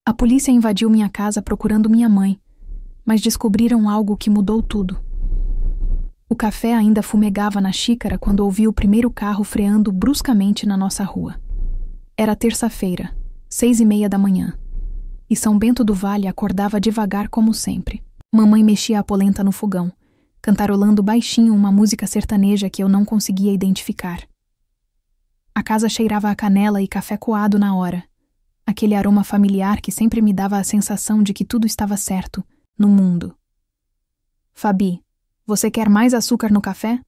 A polícia invadiu minha casa procurando minha mãe, mas descobriram algo que mudou tudo. O café ainda fumegava na xícara quando ouvi o primeiro carro freando bruscamente na nossa rua. Era terça-feira, 6:30 da manhã, e São Bento do Vale acordava devagar como sempre. Mamãe mexia a polenta no fogão, cantarolando baixinho uma música sertaneja que eu não conseguia identificar. A casa cheirava a canela e café coado na hora, aquele aroma familiar que sempre me dava a sensação de que tudo estava certo, no mundo. "Fabi, você quer mais açúcar no café?"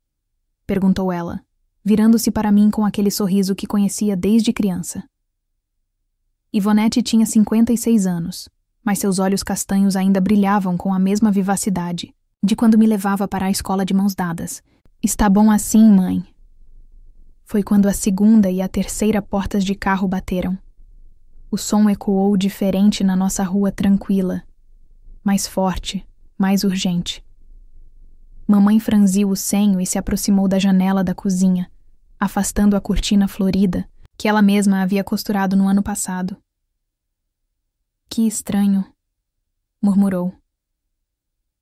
perguntou ela, virando-se para mim com aquele sorriso que conhecia desde criança. Ivonete tinha 56 anos, mas seus olhos castanhos ainda brilhavam com a mesma vivacidade, de quando me levava para a escola de mãos dadas. "Está bom assim, mãe." Foi quando a segunda e a terceira portas de carro bateram. O som ecoou diferente na nossa rua tranquila, mais forte, mais urgente. Mamãe franziu o senho e se aproximou da janela da cozinha, afastando a cortina florida que ela mesma havia costurado no ano passado. "Que estranho", murmurou.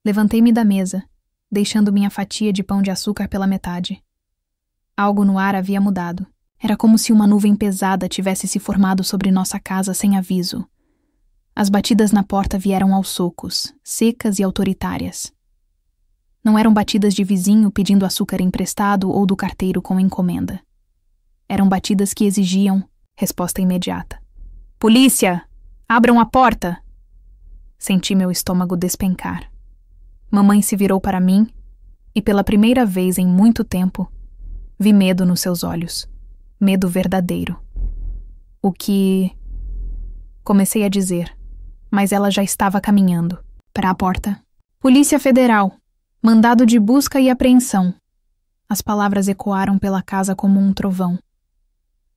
Levantei-me da mesa, deixando minha fatia de pão de açúcar pela metade. Algo no ar havia mudado. Era como se uma nuvem pesada tivesse se formado sobre nossa casa sem aviso. As batidas na porta vieram aos socos, secas e autoritárias. Não eram batidas de vizinho pedindo açúcar emprestado ou do carteiro com encomenda. Eram batidas que exigiam resposta imediata. "Polícia! Abram a porta!" Senti meu estômago despencar. Mamãe se virou para mim e, pela primeira vez em muito tempo, vi medo nos seus olhos. Medo verdadeiro. "O que..." comecei a dizer, mas ela já estava caminhando para a porta. "Polícia Federal. Mandado de busca e apreensão." As palavras ecoaram pela casa como um trovão.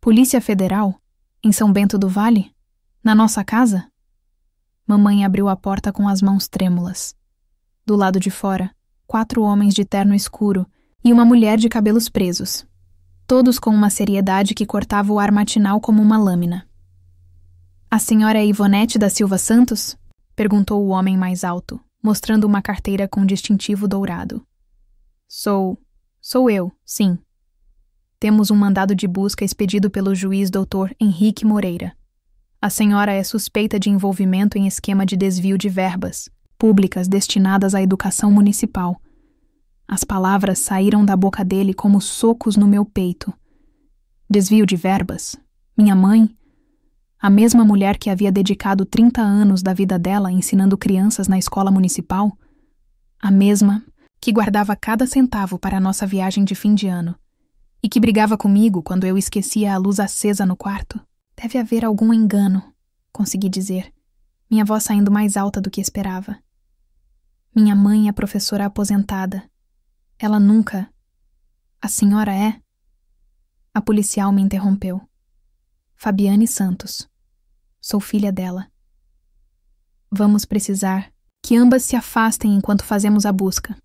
"Polícia Federal? Em São Bento do Vale? Na nossa casa?" Mamãe abriu a porta com as mãos trêmulas. Do lado de fora, 4 homens de terno escuro e uma mulher de cabelos presos, todos com uma seriedade que cortava o ar matinal como uma lâmina. "A senhora é Ivonete da Silva Santos?" perguntou o homem mais alto, mostrando uma carteira com distintivo dourado. Sou eu, sim. Temos um mandado de busca expedido pelo juiz Dr. Henrique Moreira. A senhora é suspeita de envolvimento em esquema de desvio de verbas públicas destinadas à educação municipal." As palavras saíram da boca dele como socos no meu peito. Desvio de verbas? Minha mãe? A mesma mulher que havia dedicado 30 anos da vida dela ensinando crianças na escola municipal? A mesma que guardava cada centavo para a nossa viagem de fim de ano e que brigava comigo quando eu esquecia a luz acesa no quarto? "Deve haver algum engano", consegui dizer, minha voz saindo mais alta do que esperava. "Minha mãe é professora aposentada. Ela nunca... A senhora é?" A policial me interrompeu. "Fabiane Santos. Sou filha dela. Vamos precisar que ambas se afastem enquanto fazemos a busca."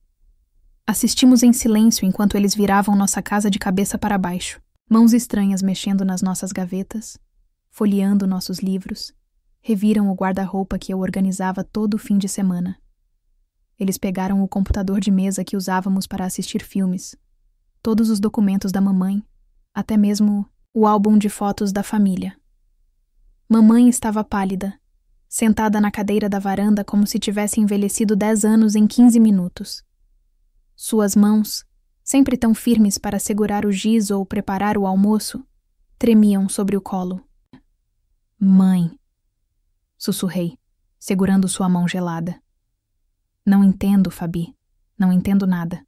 Assistimos em silêncio enquanto eles viravam nossa casa de cabeça para baixo, mãos estranhas mexendo nas nossas gavetas, folheando nossos livros, reviram o guarda-roupa que eu organizava todo fim de semana. Eles pegaram o computador de mesa que usávamos para assistir filmes, todos os documentos da mamãe, até mesmo o álbum de fotos da família. Mamãe estava pálida, sentada na cadeira da varanda como se tivesse envelhecido 10 anos em 15 minutos. Suas mãos, sempre tão firmes para segurar o giz ou preparar o almoço, tremiam sobre o colo. "Mãe", sussurrei, segurando sua mão gelada. "Não entendo, Fabi. Não entendo nada."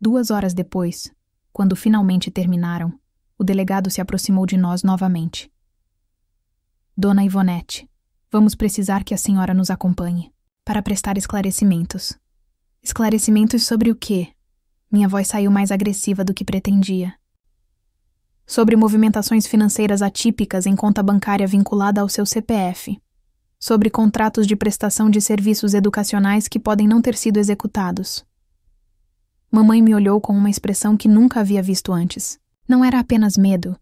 2 horas depois, quando finalmente terminaram, o delegado se aproximou de nós novamente. "Dona Ivonete, vamos precisar que a senhora nos acompanhe para prestar esclarecimentos." "Esclarecimentos sobre o quê?" Minha voz saiu mais agressiva do que pretendia. "Sobre movimentações financeiras atípicas em conta bancária vinculada ao seu CPF. Sobre contratos de prestação de serviços educacionais que podem não ter sido executados." Mamãe me olhou com uma expressão que nunca havia visto antes. Não era apenas medo,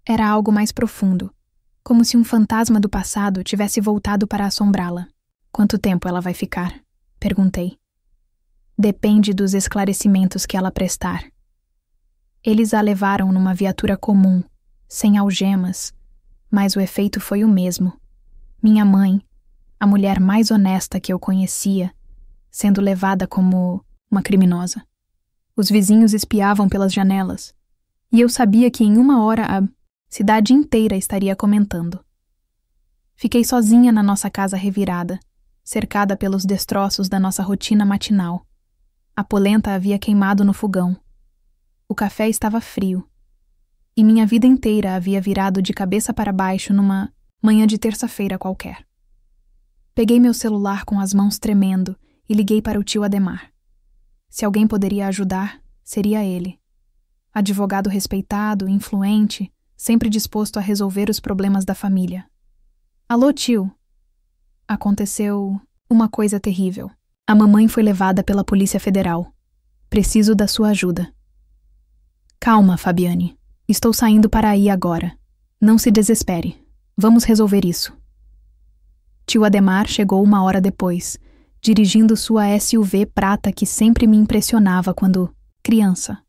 era algo mais profundo. como se um fantasma do passado tivesse voltado para assombrá-la. Quanto tempo ela vai ficar? Perguntei. Depende dos esclarecimentos que ela prestar. Eles a levaram numa viatura comum, sem algemas, mas o efeito foi o mesmo. Minha mãe, a mulher mais honesta que eu conhecia, sendo levada como uma criminosa. Os vizinhos espiavam pelas janelas, e eu sabia que em 1 hora a cidade inteira estaria comentando. Fiquei sozinha na nossa casa revirada, cercada pelos destroços da nossa rotina matinal. A polenta havia queimado no fogão. O café estava frio. E minha vida inteira havia virado de cabeça para baixo numa manhã de terça-feira qualquer. Peguei meu celular com as mãos tremendo e liguei para o tio Ademar. Se alguém poderia ajudar, seria ele. Advogado respeitado, influente, sempre disposto a resolver os problemas da família. Alô, tio? Aconteceu uma coisa terrível. A mamãe foi levada pela Polícia Federal. Preciso da sua ajuda. Calma, Fabiane. Estou saindo para aí agora. Não se desespere. Vamos resolver isso. Tio Ademar chegou 1 hora depois, dirigindo sua SUV prata que sempre me impressionava quando criança.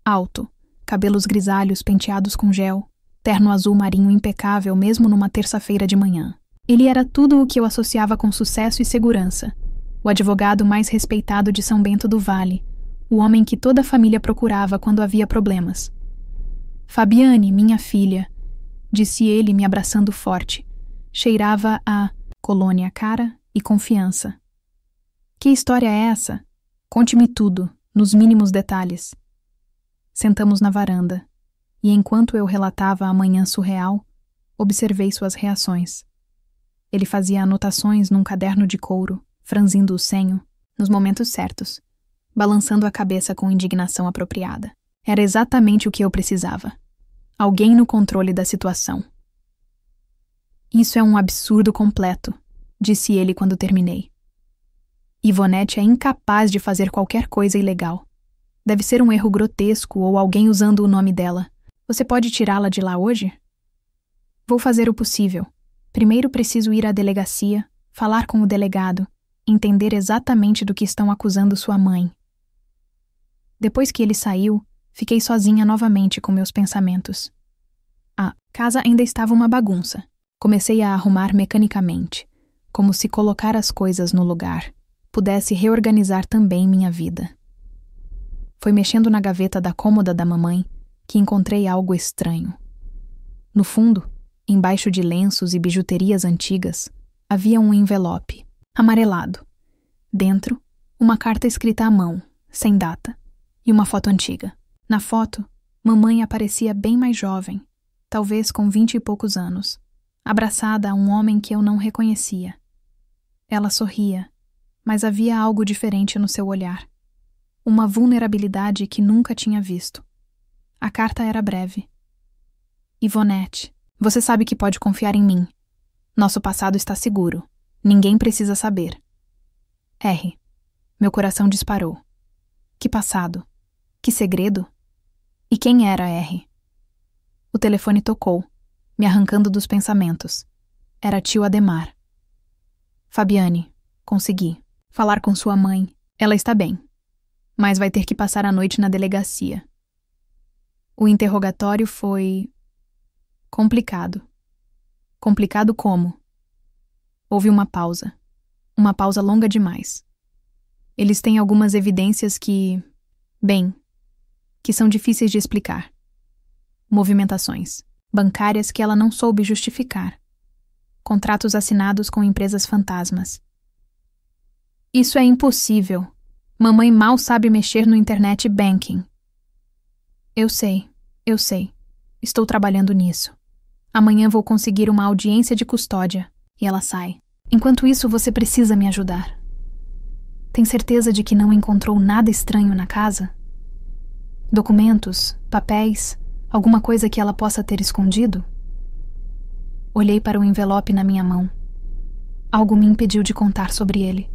Alto, cabelos grisalhos penteados com gel, terno azul marinho impecável mesmo numa terça-feira de manhã. Ele era tudo o que eu associava com sucesso e segurança. O advogado mais respeitado de São Bento do Vale, o homem que toda a família procurava quando havia problemas. Fabiane, minha filha, disse ele me abraçando forte. Cheirava a colônia cara e confiança. Que história é essa? Conte-me tudo, nos mínimos detalhes. Sentamos na varanda, e enquanto eu relatava a manhã surreal, observei suas reações. Ele fazia anotações num caderno de couro, franzindo o senho, nos momentos certos, balançando a cabeça com indignação apropriada. Era exatamente o que eu precisava. Alguém no controle da situação. Isso é um absurdo completo, disse ele quando terminei. Ivonete é incapaz de fazer qualquer coisa ilegal. Deve ser um erro grotesco ou alguém usando o nome dela. Você pode tirá-la de lá hoje? Vou fazer o possível. Primeiro preciso ir à delegacia, falar com o delegado, entender exatamente do que estão acusando sua mãe. Depois que ele saiu, fiquei sozinha novamente com meus pensamentos. A casa ainda estava uma bagunça. Comecei a arrumar mecanicamente, como se colocar as coisas no lugar pudesse reorganizar também minha vida. Foi mexendo na gaveta da cômoda da mamãe que encontrei algo estranho. No fundo, embaixo de lenços e bijuterias antigas, havia um envelope, amarelado. Dentro, uma carta escrita à mão, sem data, e uma foto antiga. Na foto, mamãe aparecia bem mais jovem, talvez com 20 e poucos anos, abraçada a um homem que eu não reconhecia. Ela sorria, mas havia algo diferente no seu olhar. Uma vulnerabilidade que nunca tinha visto. A carta era breve. Ivonete, você sabe que pode confiar em mim. Nosso passado está seguro. Ninguém precisa saber. R. Meu coração disparou. Que passado? Que segredo? E quem era R? O telefone tocou, me arrancando dos pensamentos. Era tio Ademar. Fabiane, consegui. Falar com sua mãe. Ela está bem. Mas vai ter que passar a noite na delegacia. O interrogatório foi complicado. Complicado como? Houve uma pausa. Uma pausa longa demais. Eles têm algumas evidências que são difíceis de explicar. Movimentações bancárias que ela não soube justificar. Contratos assinados com empresas fantasmas. Isso é impossível. Mamãe mal sabe mexer no internet banking. Eu sei. Estou trabalhando nisso. Amanhã vou conseguir uma audiência de custódia. E ela sai. Enquanto isso, você precisa me ajudar. Tem certeza de que não encontrou nada estranho na casa? Documentos, papéis, alguma coisa que ela possa ter escondido? Olhei para o envelope na minha mão. Algo me impediu de contar sobre ele.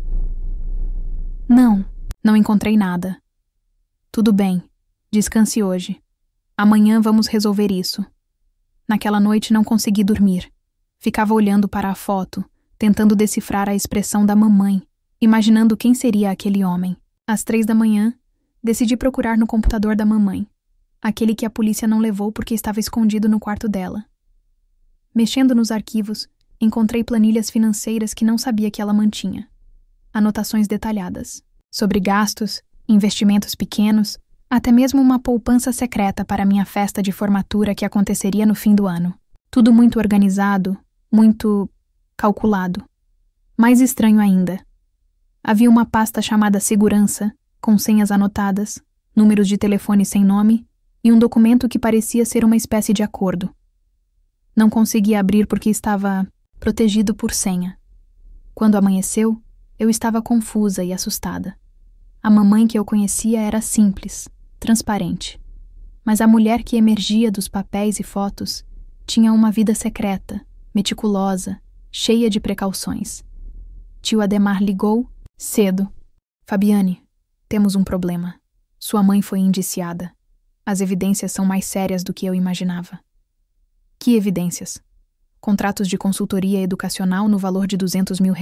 Não encontrei nada. Tudo bem, descanse hoje. Amanhã vamos resolver isso. Naquela noite não consegui dormir. Ficava olhando para a foto, tentando decifrar a expressão da mamãe, imaginando quem seria aquele homem. Às 3 da manhã, decidi procurar no computador da mamãe, aquele que a polícia não levou porque estava escondido no quarto dela. Mexendo nos arquivos, encontrei planilhas financeiras que não sabia que ela mantinha. Anotações detalhadas, sobre gastos, investimentos pequenos, até mesmo uma poupança secreta para minha festa de formatura que aconteceria no fim do ano. Tudo muito organizado, muito calculado. Mais estranho ainda. Havia uma pasta chamada Segurança, com senhas anotadas, números de telefone sem nome e um documento que parecia ser uma espécie de acordo. Não conseguia abrir porque estava protegido por senha. Quando amanheceu, eu estava confusa e assustada. A mamãe que eu conhecia era simples, transparente. Mas a mulher que emergia dos papéis e fotos tinha uma vida secreta, meticulosa, cheia de precauções. Tio Ademar ligou cedo. Fabiane, temos um problema. Sua mãe foi indiciada. As evidências são mais sérias do que eu imaginava. Que evidências? Contratos de consultoria educacional no valor de R$200 mil.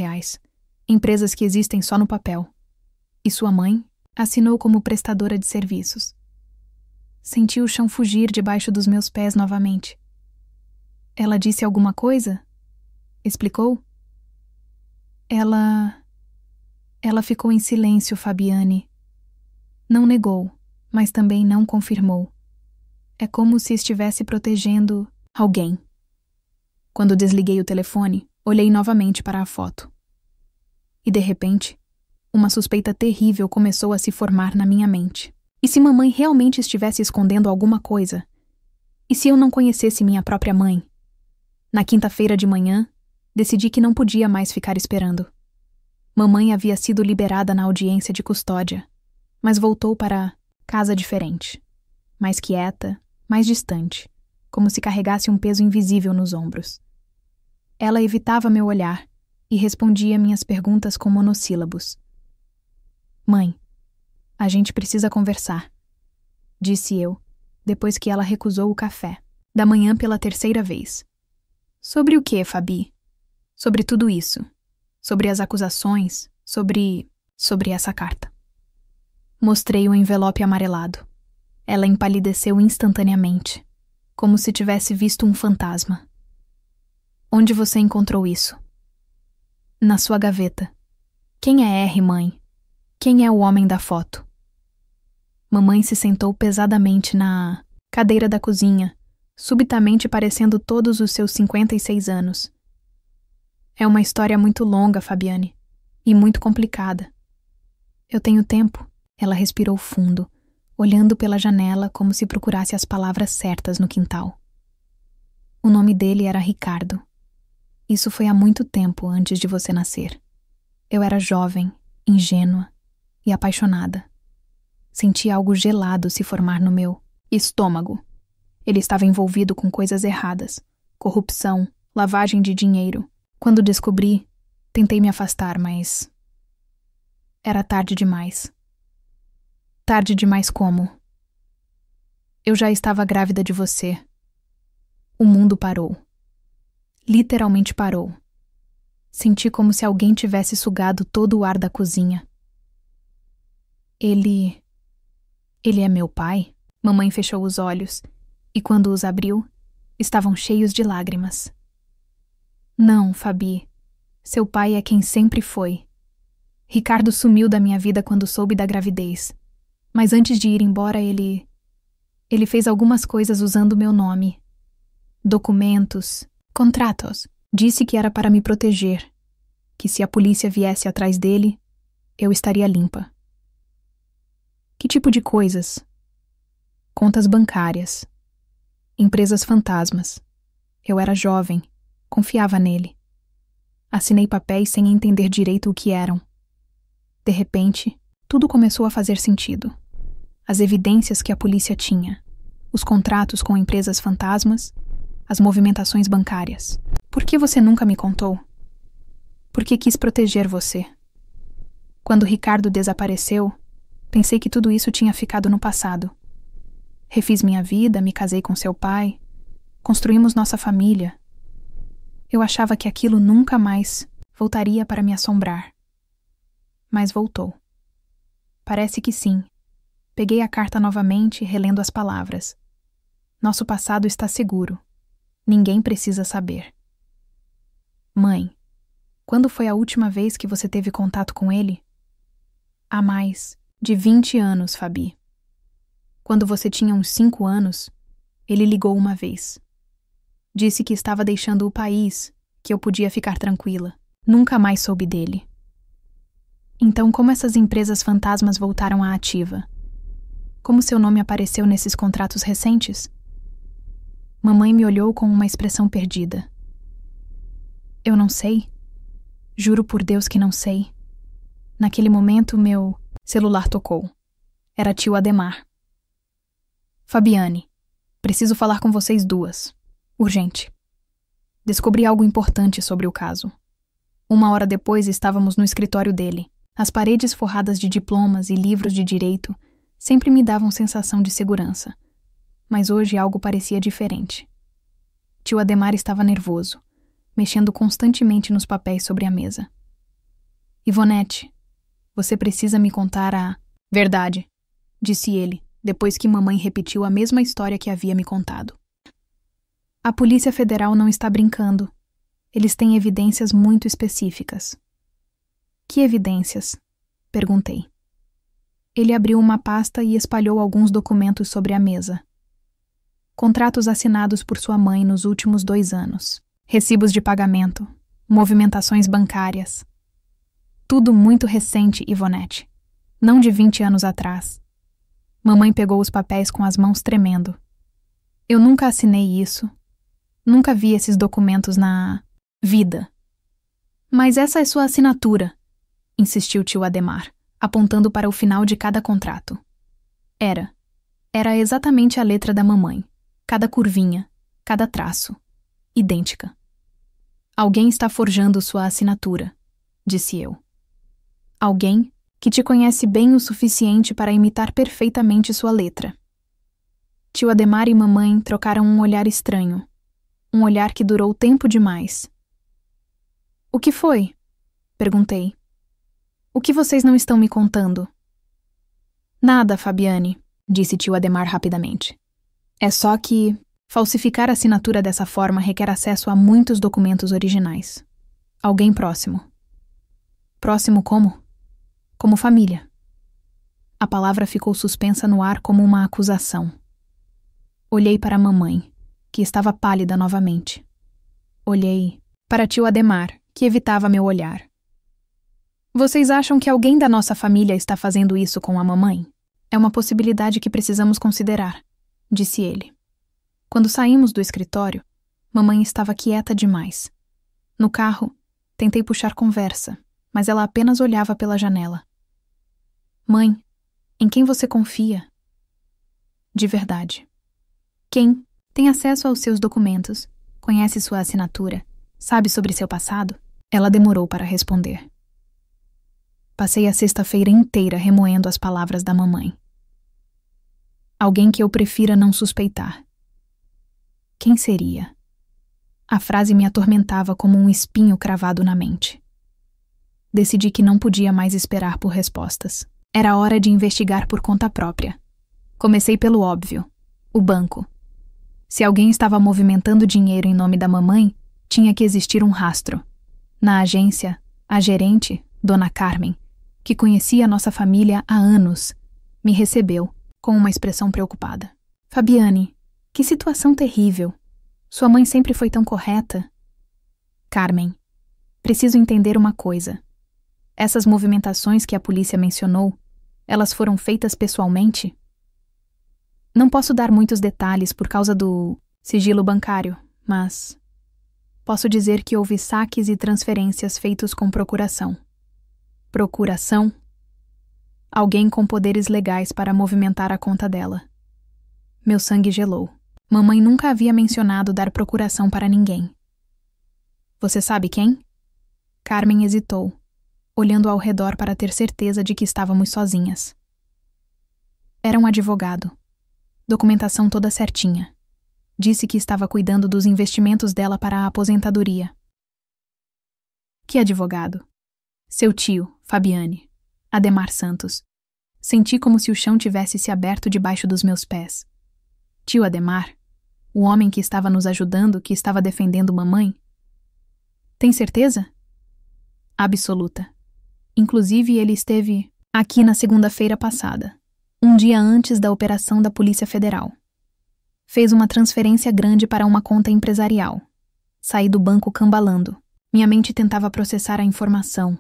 Empresas que existem só no papel. E sua mãe assinou como prestadora de serviços. Senti o chão fugir debaixo dos meus pés novamente. Ela disse alguma coisa? Explicou? Ela ficou em silêncio, Fabiane. Não negou, mas também não confirmou. É como se estivesse protegendo alguém. Quando desliguei o telefone, olhei novamente para a foto. E de repente, uma suspeita terrível começou a se formar na minha mente. E se mamãe realmente estivesse escondendo alguma coisa? E se eu não conhecesse minha própria mãe? Na quinta-feira de manhã, decidi que não podia mais ficar esperando. Mamãe havia sido liberada na audiência de custódia, mas voltou para casa diferente. Mais quieta, mais distante, como se carregasse um peso invisível nos ombros. Ela evitava meu olhar e respondia minhas perguntas com monossílabos. Mãe, a gente precisa conversar, disse eu, depois que ela recusou o café, da manhã pela 3ª vez. Sobre o quê, Fabi? Sobre tudo isso. Sobre as acusações, sobre essa carta. Mostrei o envelope amarelado. Ela empalideceu instantaneamente, como se tivesse visto um fantasma. Onde você encontrou isso? Na sua gaveta. Quem é R, mãe? Quem é o homem da foto? Mamãe se sentou pesadamente na cadeira da cozinha, subitamente parecendo todos os seus 56 anos. É uma história muito longa, Fabiane, e muito complicada. Eu tenho tempo. Ela respirou fundo, olhando pela janela como se procurasse as palavras certas no quintal. O nome dele era Ricardo. Isso foi há muito tempo antes de você nascer. Eu era jovem, ingênua e apaixonada. Senti algo gelado se formar no meu estômago. Ele estava envolvido com coisas erradas, corrupção, lavagem de dinheiro. Quando descobri, tentei me afastar, mas era tarde demais. Tarde demais como? Eu já estava grávida de você. O mundo parou. Literalmente parou. Senti como se alguém tivesse sugado todo o ar da cozinha. Ele é meu pai? Mamãe fechou os olhos e quando os abriu, estavam cheios de lágrimas. Não, Fabi. Seu pai é quem sempre foi. Ricardo sumiu da minha vida quando soube da gravidez. Mas antes de ir embora, ele fez algumas coisas usando meu nome. Documentos, contratos. Disse que era para me proteger. Que se a polícia viesse atrás dele, eu estaria limpa. Que tipo de coisas? Contas bancárias. Empresas fantasmas. Eu era jovem. Confiava nele. Assinei papéis sem entender direito o que eram. De repente, tudo começou a fazer sentido. As evidências que a polícia tinha, os contratos com empresas fantasmas, as movimentações bancárias. Por que você nunca me contou? Porque quis proteger você. Quando Ricardo desapareceu, pensei que tudo isso tinha ficado no passado. Refiz minha vida, me casei com seu pai, construímos nossa família. Eu achava que aquilo nunca mais voltaria para me assombrar. Mas voltou. Parece que sim. Peguei a carta novamente, relendo as palavras. Nosso passado está seguro. Ninguém precisa saber. Mãe, quando foi a última vez que você teve contato com ele? Há mais de 20 anos, Fabi. Quando você tinha uns 5 anos, ele ligou uma vez. Disse que estava deixando o país, que eu podia ficar tranquila. Nunca mais soube dele. Então, como essas empresas fantasmas voltaram à ativa? Como seu nome apareceu nesses contratos recentes? Mamãe me olhou com uma expressão perdida. Eu não sei. Juro por Deus que não sei. Naquele momento, meu celular tocou. Era tio Ademar. Fabiane, preciso falar com vocês duas. Urgente. Descobri algo importante sobre o caso. 1 hora depois estávamos no escritório dele. As paredes forradas de diplomas e livros de direito sempre me davam sensação de segurança. Mas hoje algo parecia diferente. Tio Ademar estava nervoso, mexendo constantemente nos papéis sobre a mesa. Ivonete, você precisa me contar a verdade, disse ele, depois que mamãe repetiu a mesma história que havia me contado. A Polícia Federal não está brincando. Eles têm evidências muito específicas. Que evidências? Perguntei. Ele abriu uma pasta e espalhou alguns documentos sobre a mesa. Contratos assinados por sua mãe nos últimos 2 anos. Recibos de pagamento. Movimentações bancárias. Tudo muito recente, Ivonete. Não de 20 anos atrás. Mamãe pegou os papéis com as mãos tremendo. Eu nunca assinei isso. Nunca vi esses documentos na vida. Mas essa é sua assinatura, insistiu tio Ademar, apontando para o final de cada contrato. Era exatamente a letra da mamãe. Cada curvinha, cada traço. Idêntica. Alguém está forjando sua assinatura, disse eu. Alguém que te conhece bem o suficiente para imitar perfeitamente sua letra. Tio Ademar e mamãe trocaram um olhar estranho. Um olhar que durou tempo demais. O que foi? Perguntei. O que vocês não estão me contando? Nada, Fabiane, disse tio Ademar rapidamente. É só que falsificar a assinatura dessa forma requer acesso a muitos documentos originais. Alguém próximo. Próximo como? Como família. A palavra ficou suspensa no ar como uma acusação. Olhei para a mamãe, que estava pálida novamente. Olhei para tio Ademar, que evitava meu olhar. Vocês acham que alguém da nossa família está fazendo isso com a mamãe? É uma possibilidade que precisamos considerar, disse ele. Quando saímos do escritório, mamãe estava quieta demais. No carro, tentei puxar conversa, mas ela apenas olhava pela janela. Mãe, em quem você confia? De verdade. Quem tem acesso aos seus documentos, conhece sua assinatura, sabe sobre seu passado? Ela demorou para responder. Passei a sexta-feira inteira remoendo as palavras da mamãe. Alguém que eu prefira não suspeitar. Quem seria? A frase me atormentava como um espinho cravado na mente. Decidi que não podia mais esperar por respostas. Era hora de investigar por conta própria. Comecei pelo óbvio, o banco. Se alguém estava movimentando dinheiro em nome da mamãe, tinha que existir um rastro. Na agência, a gerente, Dona Carmen, que conhecia nossa família há anos, me recebeu com uma expressão preocupada. Fabiane, que situação terrível. Sua mãe sempre foi tão correta. Carmen, preciso entender uma coisa. Essas movimentações que a polícia mencionou, elas foram feitas pessoalmente? Não posso dar muitos detalhes por causa do sigilo bancário, mas posso dizer que houve saques e transferências feitos com procuração. Procuração? Alguém com poderes legais para movimentar a conta dela. Meu sangue gelou. Mamãe nunca havia mencionado dar procuração para ninguém. Você sabe quem? Carmen hesitou, olhando ao redor para ter certeza de que estávamos sozinhas. Era um advogado. Documentação toda certinha. Disse que estava cuidando dos investimentos dela para a aposentadoria. Que advogado? Seu tio, Fabiane. Ademar Santos. Senti como se o chão tivesse se aberto debaixo dos meus pés. Tio Ademar? O homem que estava nos ajudando, que estava defendendo mamãe? Tem certeza? Absoluta. Inclusive, ele esteve aqui na segunda-feira passada, um dia antes da operação da Polícia Federal. Fez uma transferência grande para uma conta empresarial. Saí do banco cambalando. Minha mente tentava processar a informação,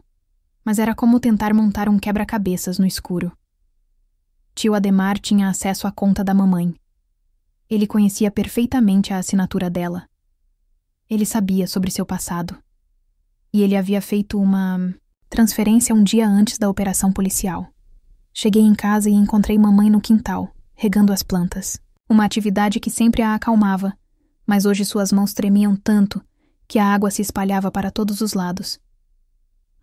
mas era como tentar montar um quebra-cabeças no escuro. Tio Ademar tinha acesso à conta da mamãe. Ele conhecia perfeitamente a assinatura dela. Ele sabia sobre seu passado. E ele havia feito uma transferência um dia antes da operação policial. Cheguei em casa e encontrei mamãe no quintal, regando as plantas. Uma atividade que sempre a acalmava, mas hoje suas mãos tremiam tanto que a água se espalhava para todos os lados.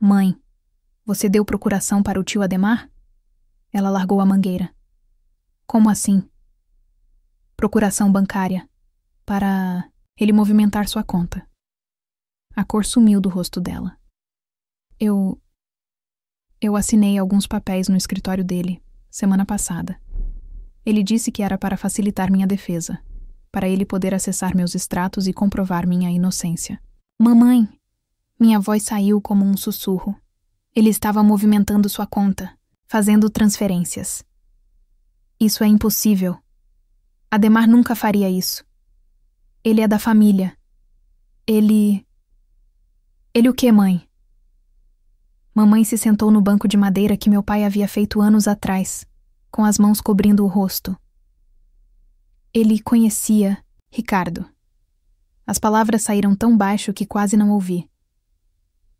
Mãe, você deu procuração para o tio Ademar? Ela largou a mangueira. Como assim? Procuração bancária. Para ele movimentar sua conta. A cor sumiu do rosto dela. Eu assinei alguns papéis no escritório dele, semana passada. Ele disse que era para facilitar minha defesa, para ele poder acessar meus extratos e comprovar minha inocência. Mamãe! Minha voz saiu como um sussurro. Ele estava movimentando sua conta, fazendo transferências. Isso é impossível. Ademar nunca faria isso. Ele é da família. Ele o quê, mãe? Mamãe se sentou no banco de madeira que meu pai havia feito anos atrás, com as mãos cobrindo o rosto. Ele conhecia Ricardo. As palavras saíram tão baixo que quase não ouvi.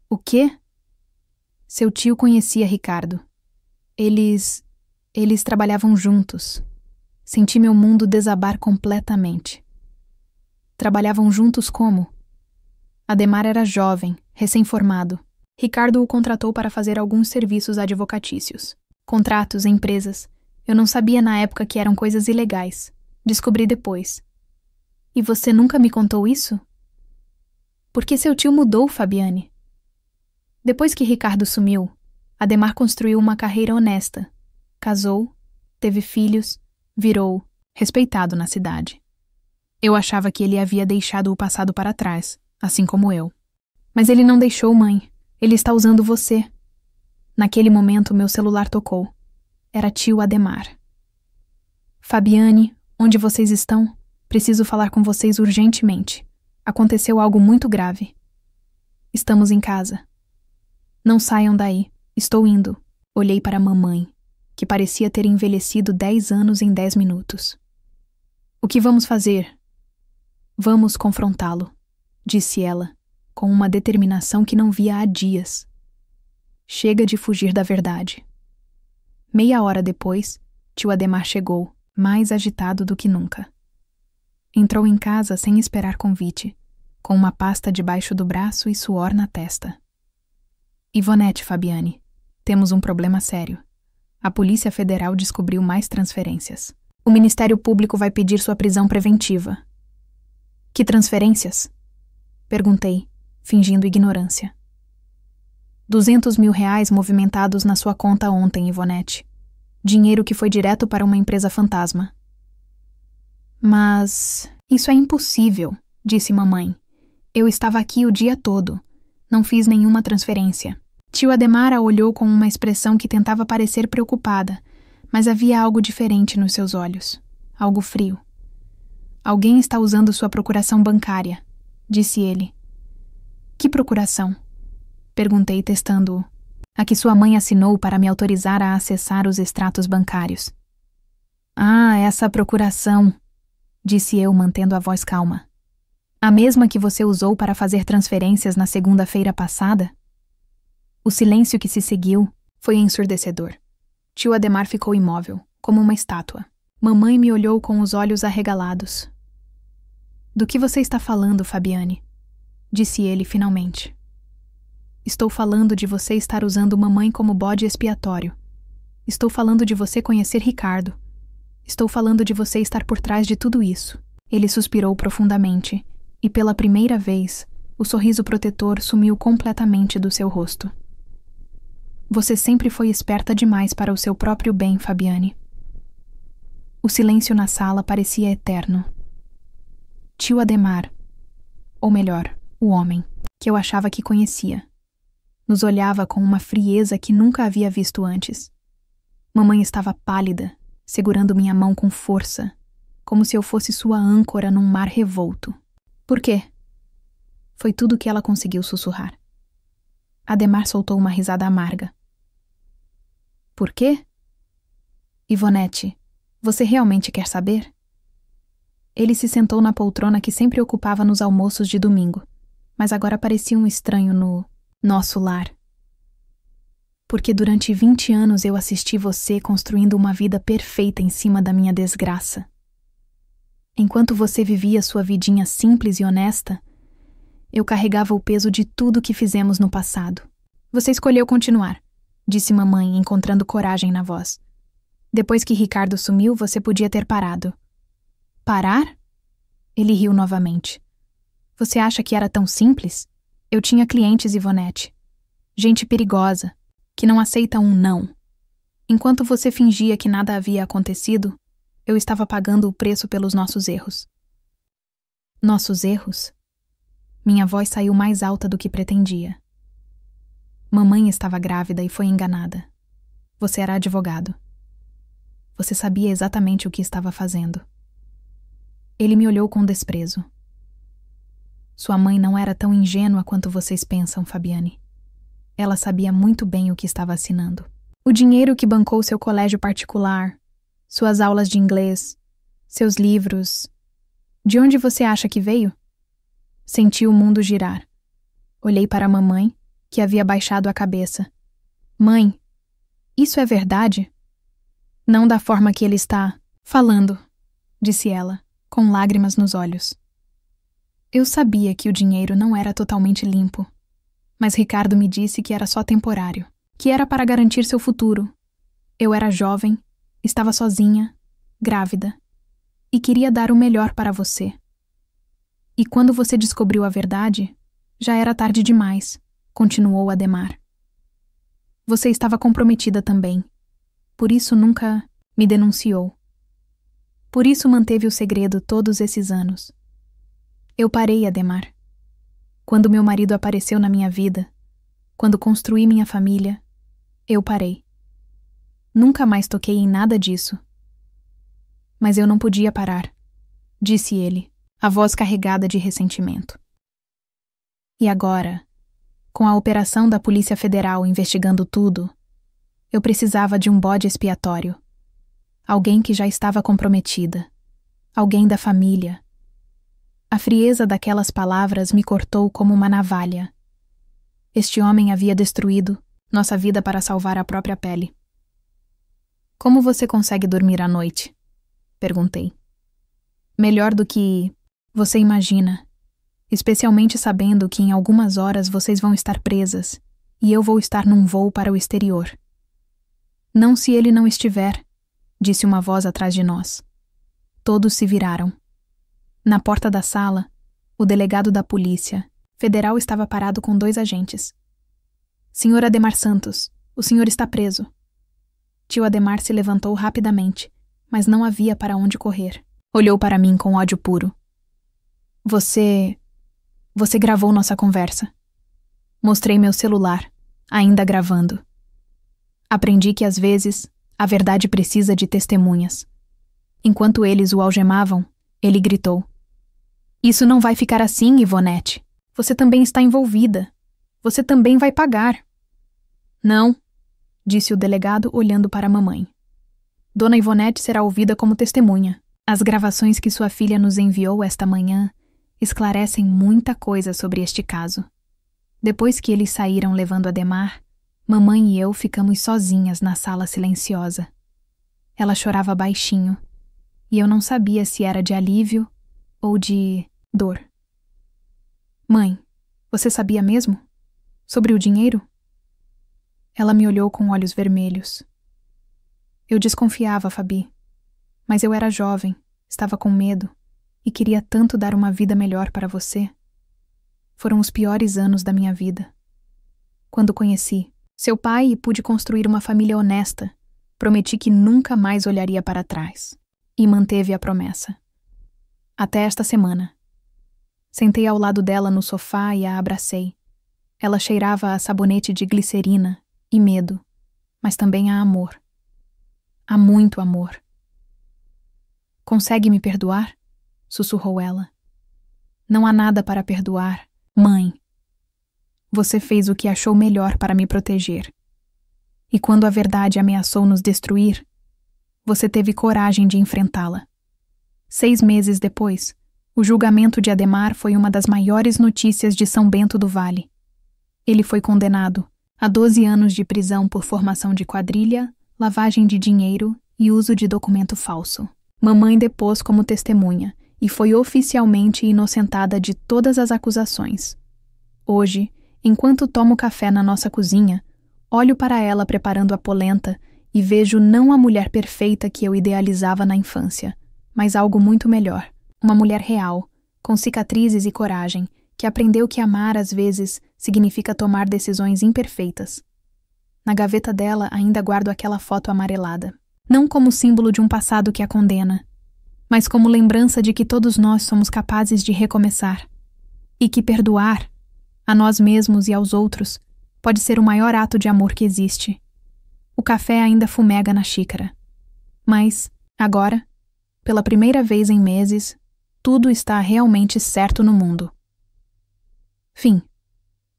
O quê? Seu tio conhecia Ricardo. Eles trabalhavam juntos. Senti meu mundo desabar completamente. Trabalhavam juntos como? Ademar era jovem, recém-formado. Ricardo o contratou para fazer alguns serviços advocatícios. Contratos, empresas. Eu não sabia na época que eram coisas ilegais. Descobri depois. E você nunca me contou isso? Porque seu tio mudou, Fabiane. Depois que Ricardo sumiu, Ademar construiu uma carreira honesta. Casou, teve filhos, virou respeitado na cidade. Eu achava que ele havia deixado o passado para trás, assim como eu. Mas ele não deixou, mãe. Ele está usando você. Naquele momento, meu celular tocou. Era tio Ademar. Fabiane, onde vocês estão? Preciso falar com vocês urgentemente. Aconteceu algo muito grave. Estamos em casa. Não saiam daí. Estou indo. Olhei para a mamãe, que parecia ter envelhecido 10 anos em 10 minutos. O que vamos fazer? Vamos confrontá-lo, disse ela, com uma determinação que não via há dias. Chega de fugir da verdade. Meia hora depois, tio Ademar chegou, mais agitado do que nunca. Entrou em casa sem esperar convite, com uma pasta debaixo do braço e suor na testa. Ivonete, Fabiane, temos um problema sério. A Polícia Federal descobriu mais transferências. O Ministério Público vai pedir sua prisão preventiva. Que transferências? Perguntei, fingindo ignorância. 200 mil reais movimentados na sua conta ontem, Ivonete. Dinheiro que foi direto para uma empresa fantasma. Mas isso é impossível, disse mamãe. Eu estava aqui o dia todo. Não fiz nenhuma transferência. Tio Ademar a olhou com uma expressão que tentava parecer preocupada, mas havia algo diferente nos seus olhos. Algo frio. Alguém está usando sua procuração bancária, disse ele. Que procuração? Perguntei, testando-o. A que sua mãe assinou para me autorizar a acessar os extratos bancários. Ah, essa procuração, disse eu, mantendo a voz calma. A mesma que você usou para fazer transferências na segunda-feira passada? O silêncio que se seguiu foi ensurdecedor. Tio Ademar ficou imóvel, como uma estátua. Mamãe me olhou com os olhos arregalados. Do que você está falando, Fabiane? Disse ele finalmente. Estou falando de você estar usando mamãe como bode expiatório. Estou falando de você conhecer Ricardo. Estou falando de você estar por trás de tudo isso. Ele suspirou profundamente, e pela primeira vez, o sorriso protetor sumiu completamente do seu rosto. Você sempre foi esperta demais para o seu próprio bem, Fabiane. O silêncio na sala parecia eterno. Tio Adhemar, ou melhor, o homem, que eu achava que conhecia, nos olhava com uma frieza que nunca havia visto antes. Mamãe estava pálida, segurando minha mão com força, como se eu fosse sua âncora num mar revolto. Por quê? Foi tudo que ela conseguiu sussurrar. Adhemar soltou uma risada amarga. Por quê? Ivonete, você realmente quer saber? Ele se sentou na poltrona que sempre ocupava nos almoços de domingo, mas agora parecia um estranho no nosso lar. Porque durante 20 anos eu assisti você construindo uma vida perfeita em cima da minha desgraça. Enquanto você vivia sua vidinha simples e honesta, eu carregava o peso de tudo que fizemos no passado. Você escolheu continuar, disse mamãe, encontrando coragem na voz. Depois que Ricardo sumiu, você podia ter parado. Parar? Ele riu novamente. Você acha que era tão simples? Eu tinha clientes, Ivonete. Gente perigosa, que não aceita um não. Enquanto você fingia que nada havia acontecido, eu estava pagando o preço pelos nossos erros. Nossos erros? Minha voz saiu mais alta do que pretendia. Mamãe estava grávida e foi enganada. Você era advogado. Você sabia exatamente o que estava fazendo. Ele me olhou com desprezo. Sua mãe não era tão ingênua quanto vocês pensam, Fabiane. Ela sabia muito bem o que estava assinando. O dinheiro que bancou seu colégio particular, suas aulas de inglês, seus livros. De onde você acha que veio? Senti o mundo girar. Olhei para a mamãe, que havia baixado a cabeça. Mãe, isso é verdade? Não da forma que ele está falando, disse ela, com lágrimas nos olhos. Eu sabia que o dinheiro não era totalmente limpo, mas Ricardo me disse que era só temporário, que era para garantir seu futuro. Eu era jovem, estava sozinha, grávida, e queria dar o melhor para você. E quando você descobriu a verdade, já era tarde demais, continuou Adhemar. Você estava comprometida também. Por isso nunca me denunciou. Por isso manteve o segredo todos esses anos. Eu parei, Adhemar. Quando meu marido apareceu na minha vida, quando construí minha família, eu parei. Nunca mais toquei em nada disso. Mas eu não podia parar, disse ele, a voz carregada de ressentimento. E agora, com a operação da Polícia Federal investigando tudo, eu precisava de um bode expiatório. Alguém que já estava comprometida. Alguém da família. A frieza daquelas palavras me cortou como uma navalha. Este homem havia destruído nossa vida para salvar a própria pele. Como você consegue dormir à noite? Perguntei. Melhor do que você imagina, especialmente sabendo que em algumas horas vocês vão estar presas e eu vou estar num voo para o exterior. Não se ele não estiver, disse uma voz atrás de nós. Todos se viraram. Na porta da sala, o delegado da Polícia Federal estava parado com 2 agentes. Senhor Adhemar Santos, o senhor está preso. Tio Adhemar se levantou rapidamente, mas não havia para onde correr. Olhou para mim com ódio puro. Você gravou nossa conversa. Mostrei meu celular, ainda gravando. Aprendi que às vezes a verdade precisa de testemunhas. Enquanto eles o algemavam, ele gritou. Isso não vai ficar assim, Ivonete. Você também está envolvida. Você também vai pagar. Não, disse o delegado olhando para a mamãe. Dona Ivonete será ouvida como testemunha. As gravações que sua filha nos enviou esta manhã esclarecem muita coisa sobre este caso. Depois que eles saíram levando Adhemar, mamãe e eu ficamos sozinhas na sala silenciosa. Ela chorava baixinho, e eu não sabia se era de alívio ou de dor. Mãe, você sabia mesmo? Sobre o dinheiro? Ela me olhou com olhos vermelhos. Eu desconfiava, Fabi. Mas eu era jovem, estava com medo, e queria tanto dar uma vida melhor para você. Foram os piores anos da minha vida. Quando conheci seu pai e pude construir uma família honesta, prometi que nunca mais olharia para trás. E manteve a promessa. Até esta semana. Sentei ao lado dela no sofá e a abracei. Ela cheirava a sabonete de glicerina e medo, mas também a amor. Há muito amor. Consegue me perdoar? Sussurrou ela. Não há nada para perdoar, mãe. Você fez o que achou melhor para me proteger. E quando a verdade ameaçou nos destruir, você teve coragem de enfrentá-la. 6 meses depois, o julgamento de Adhemar foi uma das maiores notícias de São Bento do Vale. Ele foi condenado a 12 anos de prisão por formação de quadrilha, lavagem de dinheiro e uso de documento falso. Mamãe depôs como testemunha e foi oficialmente inocentada de todas as acusações. Hoje, enquanto tomo café na nossa cozinha, olho para ela preparando a polenta e vejo não a mulher perfeita que eu idealizava na infância, mas algo muito melhor. Uma mulher real, com cicatrizes e coragem, que aprendeu que amar às vezes significa tomar decisões imperfeitas. Na gaveta dela ainda guardo aquela foto amarelada. Não como símbolo de um passado que a condena, mas como lembrança de que todos nós somos capazes de recomeçar. E que perdoar, a nós mesmos e aos outros, pode ser o maior ato de amor que existe. O café ainda fumega na xícara. Mas, agora, pela primeira vez em meses, tudo está realmente certo no mundo. Fim.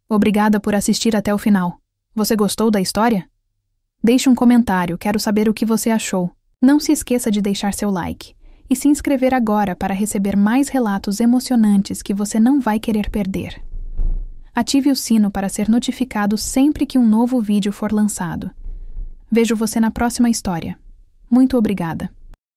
Obrigada por assistir até o final. Você gostou da história? Deixe um comentário, quero saber o que você achou. Não se esqueça de deixar seu like e se inscrever agora para receber mais relatos emocionantes que você não vai querer perder. Ative o sino para ser notificado sempre que um novo vídeo for lançado. Vejo você na próxima história. Muito obrigada.